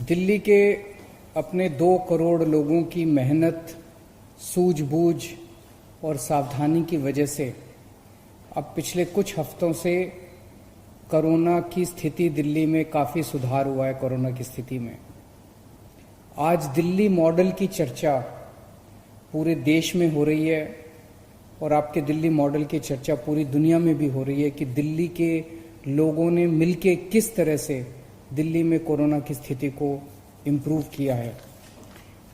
दिल्ली के अपने 2 करोड़ लोगों की मेहनत, सूझबूझ और सावधानी की वजह से अब पिछले कुछ हफ्तों से कोरोना की स्थिति दिल्ली में काफ़ी सुधार हुआ है। कोरोना की स्थिति में आज दिल्ली मॉडल की चर्चा पूरे देश में हो रही है और आपके दिल्ली मॉडल की चर्चा पूरी दुनिया में भी हो रही है कि दिल्ली के लोगों ने मिलके किस तरह से दिल्ली में कोरोना की स्थिति को इम्प्रूव किया है।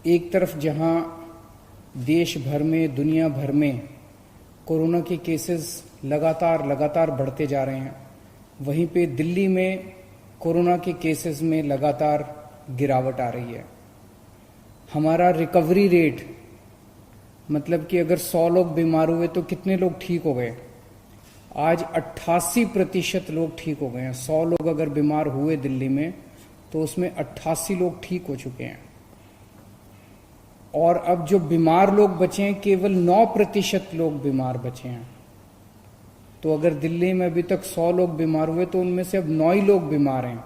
एक तरफ जहां देश भर में, दुनिया भर में कोरोना के केसेस लगातार बढ़ते जा रहे हैं, वहीं पे दिल्ली में कोरोना के केसेस में लगातार गिरावट आ रही है। हमारा रिकवरी रेट, मतलब कि अगर 100 लोग बीमार हुए तो कितने लोग ठीक हो गए, आज 88% लोग ठीक हो गए हैं। 100 लोग अगर बीमार हुए दिल्ली में तो उसमें 88 लोग ठीक हो चुके हैं। और अब जो बीमार लोग बचे हैं, केवल 9% लोग बीमार बचे हैं। तो अगर दिल्ली में अभी तक 100 लोग बीमार हुए तो उनमें से अब 9 ही लोग बीमार हैं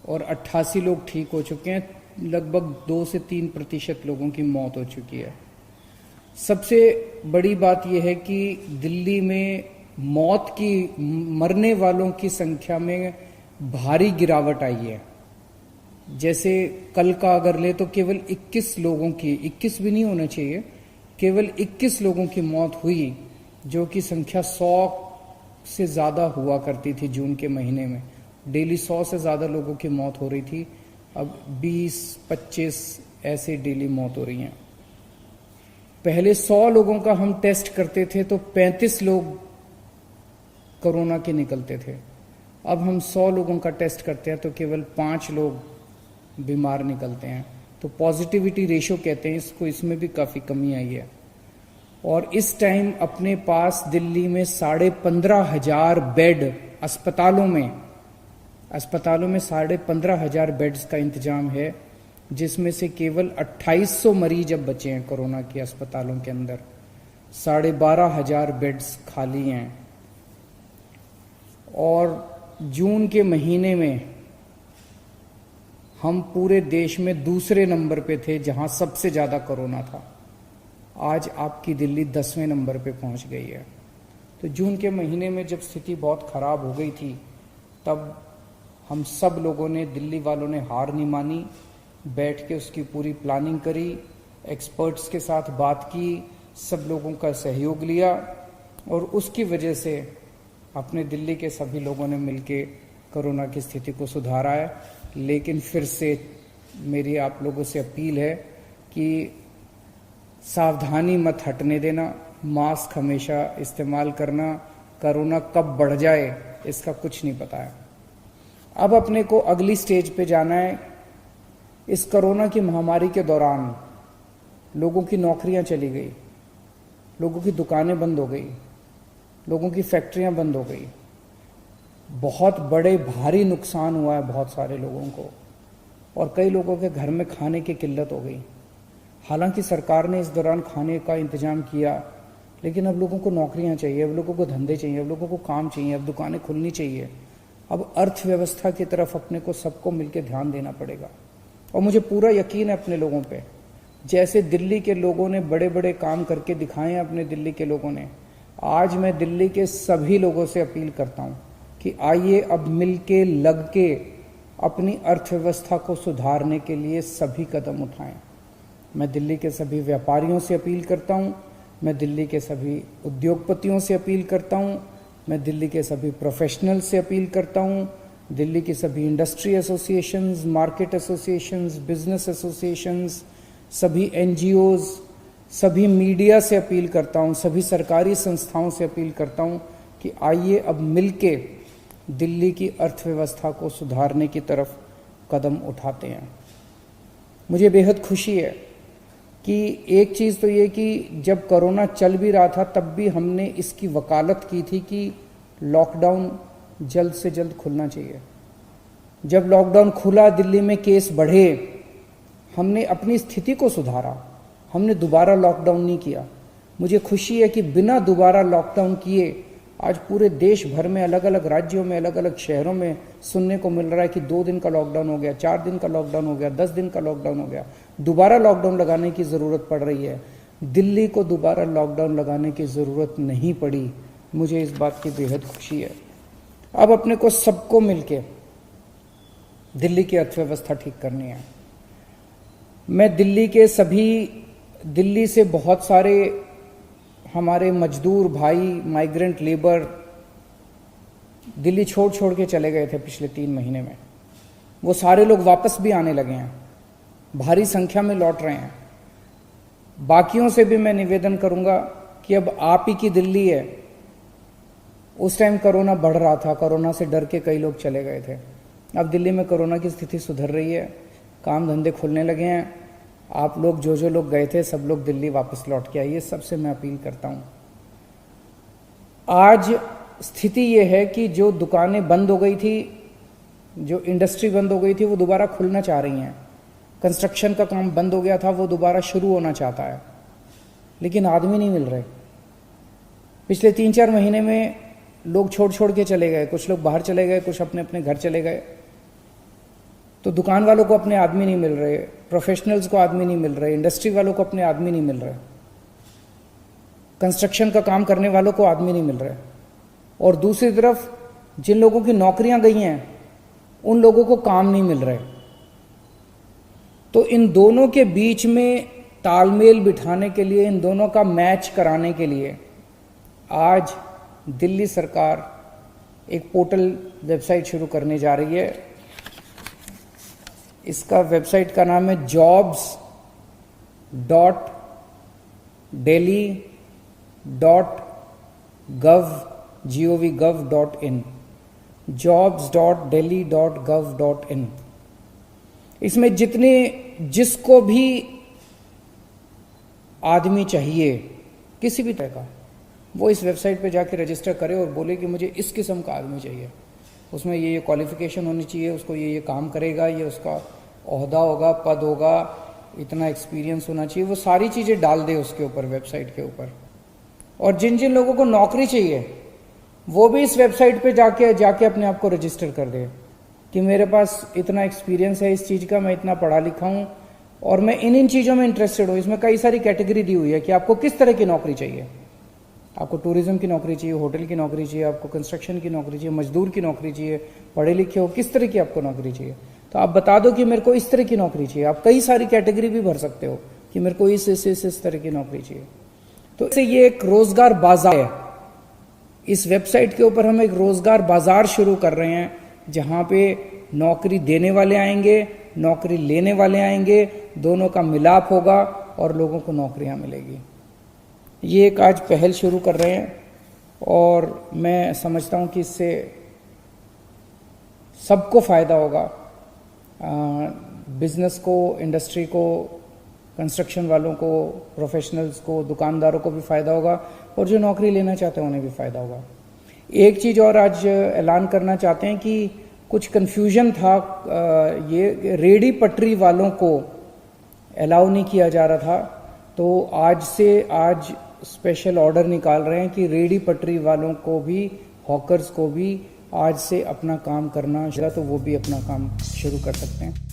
और 88 लोग ठीक हो चुके हैं। लगभग 2 से 3% लोगों की मौत हो चुकी है। सबसे बड़ी बात यह है कि दिल्ली में मरने वालों की संख्या में भारी गिरावट आई है। जैसे कल का अगर ले तो केवल 21 लोगों की, 21 भी नहीं होना चाहिए, केवल 21 लोगों की मौत हुई, जो कि संख्या 100 से ज्यादा हुआ करती थी। जून के महीने में डेली 100 से ज्यादा लोगों की मौत हो रही थी। अब 20-25 ऐसे डेली मौत हो रही हैं। पहले 100 लोगों का हम टेस्ट करते थे तो 35 लोग कोरोना के निकलते थे। अब हम 100 लोगों का टेस्ट करते हैं तो केवल 5 लोग बीमार निकलते हैं। तो पॉजिटिविटी रेशियो कहते हैं इसको, इसमें भी काफी कमी आई है। और इस टाइम अपने पास दिल्ली में 15,500 बेड अस्पतालों में 15,500 बेड्स का इंतजाम है, जिसमें से केवल 2800 मरीज अब बचे हैं कोरोना के अस्पतालों के अंदर। 12,500 बेड्स खाली हैं। और जून के महीने में हम पूरे देश में दूसरे नंबर पे थे जहां सबसे ज्यादा कोरोना था। आज आपकी दिल्ली 10वें नंबर पे पहुंच गई है। तो जून के महीने में जब स्थिति बहुत खराब हो गई थी, तब हम सब लोगों ने, दिल्ली वालों ने हार नहीं मानी, बैठ के उसकी पूरी प्लानिंग करी, एक्सपर्ट्स के साथ बात की, सब लोगों का सहयोग लिया और उसकी वजह से अपने दिल्ली के सभी लोगों ने मिलके कोरोना की स्थिति को सुधारा है। लेकिन फिर से मेरी आप लोगों से अपील है कि सावधानी मत हटने देना, मास्क हमेशा इस्तेमाल करना। कोरोना कब बढ़ जाए इसका कुछ नहीं पता है। अब अपने को अगली स्टेज पे जाना है। इस कोरोना की महामारी के दौरान लोगों की नौकरियां चली गई, लोगों की दुकानें बंद हो गई, लोगों की फैक्ट्रियां बंद हो गई। बहुत बड़े भारी नुकसान हुआ है बहुत सारे लोगों को, और कई लोगों के घर में खाने की किल्लत हो गई। हालांकि सरकार ने इस दौरान खाने का इंतजाम किया, लेकिन अब लोगों को नौकरियां चाहिए, अब लोगों को धंधे चाहिए, अब लोगों को काम चाहिए, अब दुकानें खुलनी चाहिए। अब अर्थव्यवस्था की तरफ अपने को सबको मिलकर ध्यान देना पड़ेगा। और मुझे पूरा यकीन है अपने लोगों पे, जैसे दिल्ली के लोगों ने बड़े बड़े काम करके दिखाए हैं, अपने दिल्ली के लोगों ने, आज मैं दिल्ली के सभी लोगों से अपील करता हूं कि आइए अब मिलके लग के अपनी अर्थव्यवस्था को सुधारने के लिए सभी कदम उठाएं। मैं दिल्ली के सभी व्यापारियों से अपील करता हूं, मैं दिल्ली के सभी उद्योगपतियों से अपील करता हूं, मैं दिल्ली के सभी प्रोफेशनल से अपील करता हूं, दिल्ली की सभी industry associations, market associations, business associations, सभी एनजीओज, सभी मीडिया से अपील करता हूं, सभी सरकारी संस्थाओं से अपील करता हूं कि आइए अब मिलके दिल्ली की अर्थव्यवस्था को सुधारने की तरफ कदम उठाते हैं। मुझे बेहद खुशी है कि एक चीज़ तो ये कि जब कोरोना चल भी रहा था तब भी हमने इसकी वकालत की थी कि लॉकडाउन जल्द से जल्द खुलना चाहिए। जब लॉकडाउन खुला, दिल्ली में केस बढ़े, हमने अपनी स्थिति को सुधारा, हमने दोबारा लॉकडाउन नहीं किया। मुझे खुशी है कि बिना दोबारा लॉकडाउन किए आज पूरे देश भर में अलग अलग राज्यों में अलग अलग शहरों में सुनने को मिल रहा है कि 2 दिन का लॉकडाउन हो गया, 4 दिन का लॉकडाउन हो गया, 10 दिन का लॉकडाउन हो गया, दोबारा लॉकडाउन लगाने की ज़रूरत पड़ रही है। दिल्ली को दोबारा लॉकडाउन लगाने की ज़रूरत नहीं पड़ी, मुझे इस बात की बेहद खुशी है। अब अपने को सबको मिलके दिल्ली की अर्थव्यवस्था ठीक करनी है। मैं दिल्ली से बहुत सारे हमारे मजदूर भाई, माइग्रेंट लेबर दिल्ली छोड़ के चले गए थे पिछले 3 महीने में। वो सारे लोग वापस भी आने लगे हैं, भारी संख्या में लौट रहे हैं। बाकियों से भी मैं निवेदन करूंगा कि अब आप ही की दिल्ली है। उस टाइम कोरोना बढ़ रहा था, कोरोना से डर के कई लोग चले गए थे। अब दिल्ली में कोरोना की स्थिति सुधर रही है, काम धंधे खुलने लगे हैं। आप लोग जो लोग गए थे सब लोग दिल्ली वापस लौट के आइए, सबसे मैं अपील करता हूं। आज स्थिति यह है कि जो दुकानें बंद हो गई थी, जो इंडस्ट्री बंद हो गई थी, वो दोबारा खुलना चाह रही हैं। कंस्ट्रक्शन का काम बंद हो गया था, वो दोबारा शुरू होना चाहता है, लेकिन आदमी नहीं मिल रहे। पिछले 3-4 महीने में लोग छोड़ के चले गए, कुछ लोग बाहर चले गए, कुछ अपने अपने घर चले गए। तो दुकान वालों को अपने आदमी नहीं मिल रहे, प्रोफेशनल्स को आदमी नहीं मिल रहे, इंडस्ट्री वालों को अपने आदमी नहीं मिल रहे, कंस्ट्रक्शन का काम करने वालों को आदमी नहीं मिल रहे। और दूसरी तरफ जिन लोगों की नौकरियां गई हैं उन लोगों को काम नहीं मिल रहे। तो इन दोनों के बीच में तालमेल बिठाने के लिए, इन दोनों का मैच कराने के लिए आज दिल्ली सरकार एक पोर्टल वेबसाइट शुरू करने जा रही है। इसका वेबसाइट का नाम है jobs.delhi.gov.in jobs.delhi.gov.in। इसमें जिसको भी आदमी चाहिए किसी भी तरह का, वो इस वेबसाइट पे जाके रजिस्टर करे और बोले कि मुझे इस किस्म का आदमी चाहिए, उसमें ये क्वालिफिकेशन होनी चाहिए, उसको ये काम करेगा, ये उसका ओहदा होगा, पद होगा, इतना एक्सपीरियंस होना चाहिए। वो सारी चीज़ें डाल दे उसके ऊपर, वेबसाइट के ऊपर। और जिन लोगों को नौकरी चाहिए वो भी इस वेबसाइट पे जाके अपने आप को रजिस्टर कर दे कि मेरे पास इतना एक्सपीरियंस है इस चीज़ का, मैं इतना पढ़ा लिखा हूँ और मैं इन चीज़ों में इंटरेस्टेड हूँ। इसमें कई सारी कैटेगरी दी हुई है कि आपको किस तरह की नौकरी चाहिए। आपको टूरिज्म की नौकरी चाहिए, होटल की नौकरी चाहिए, आपको कंस्ट्रक्शन की नौकरी चाहिए, मजदूर की नौकरी चाहिए, पढ़े लिखे हो, किस तरह की आपको नौकरी चाहिए। तो आप बता दो कि मेरे को इस तरह की नौकरी चाहिए। आप कई सारी कैटेगरी भी भर सकते हो कि मेरे को इस तरह की नौकरी चाहिए। तो इससे ये एक रोजगार बाजार है। इस वेबसाइट के ऊपर हम एक रोजगार बाजार शुरू कर रहे हैं, जहां पे नौकरी देने वाले आएंगे, नौकरी लेने वाले आएंगे, दोनों का मिलाप होगा और लोगों को नौकरियां मिलेगी। ये एक आज पहल शुरू कर रहे हैं और मैं समझता हूं कि इससे सबको फ़ायदा होगा। बिजनेस को, इंडस्ट्री को, कंस्ट्रक्शन वालों को, प्रोफेशनल्स को, दुकानदारों को भी फ़ायदा होगा और जो नौकरी लेना चाहते हैं उन्हें भी फ़ायदा होगा। एक चीज़ और आज ऐलान करना चाहते हैं कि कुछ कन्फ्यूजन था, ये रेडी पटरी वालों को अलाउ नहीं किया जा रहा था, तो आज स्पेशल ऑर्डर निकाल रहे हैं कि रेडी पटरी वालों को भी, हॉकर्स को भी आज से अपना काम करना, तो वो भी अपना काम शुरू कर सकते हैं।